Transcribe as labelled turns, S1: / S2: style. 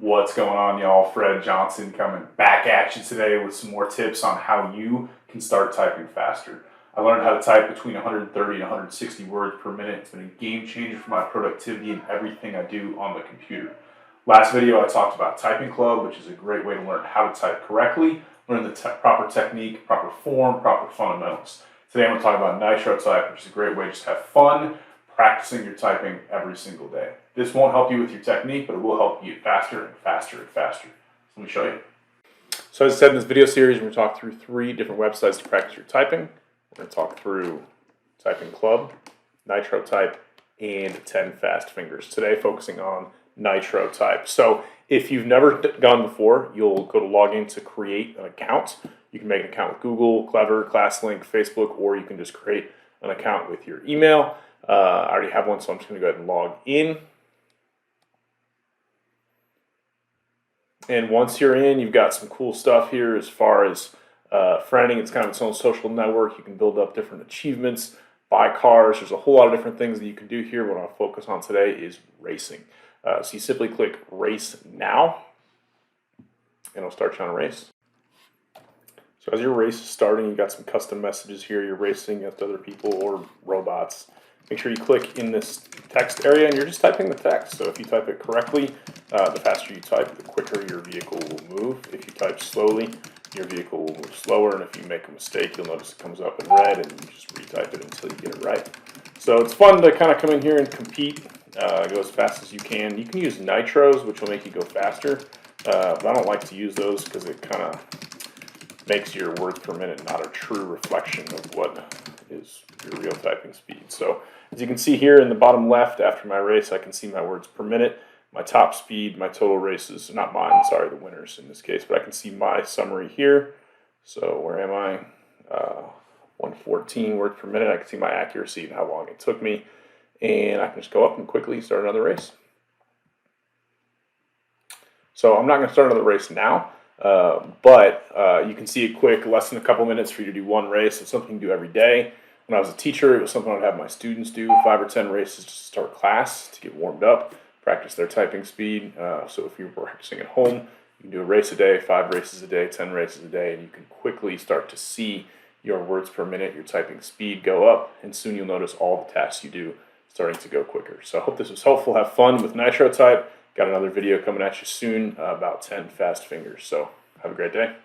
S1: What's going on, y'all? Fred Johnson coming back at you today with some more tips on how you can start typing faster. I learned how to type between 130 and 160 words per minute. It's been a game changer for my productivity and everything I do on the computer. Last video I talked about Typing Club, which is a great way to learn how to type correctly, learn the proper technique, proper form, proper fundamentals. Today I'm going to talk about Nitro Type, which is a great way to just have fun practicing your typing every single day. This won't help you with your technique, but it will help you get faster and faster and faster. So let me show you. So as I said in this video series, we're going to talk through 3 different websites to practice your typing. We're going to talk through Typing Club, Nitro Type, and 10 Fast Fingers. Today focusing on Nitro Type. So if you've never gone before, you'll go to log in to create an account. You can make an account with Google, Clever, ClassLink, Facebook, or you can just create an account with your email. I already have one, so I'm just going to go ahead and log in. And once you're in, you've got some cool stuff here as far as friending. It's kind of its own social network. You can build up different achievements, buy cars. There's a whole lot of different things that you can do here. What I'll focus on today is racing. So you simply click Race Now, and it'll start you on a race. So as your race is starting, you've got some custom messages here. You're racing against other people or robots. Make sure you click in this text area and you're just typing the text. So if you type it correctly, the faster you type, the quicker your vehicle will move. If you type slowly, your vehicle will move slower. And if you make a mistake, you'll notice it comes up in red and you just retype it until you get it right. So it's fun to kind of come in here and compete, go as fast as you can. You can use nitros, which will make you go faster. But I don't like to use those because it kind of makes your words per minute not a true reflection of what is your real typing speed. So as you can see here in the bottom left, after my race, I can see my words per minute, my top speed, my total races, not mine, sorry, the winners in this case, but I can see my summary here. So where am I? 114 words per minute. I can see my accuracy and how long it took me. And I can just go up and quickly start another race. So I'm not going to start another race now. But you can see it quick, less than a couple minutes for you to do one race. It's something you do every day. When I was a teacher, it was something I'd have my students do, 5 or 10 races to start class, to get warmed up, practice their typing speed. So if you're practicing at home, you can do a race a day, 5 races a day, 10 races a day, and you can quickly start to see your words per minute, your typing speed go up, and soon you'll notice all the tasks you do starting to go quicker. So I hope this was helpful. Have fun with Nitro Type. Got another video coming at you soon about 10 fast fingers. So have a great day.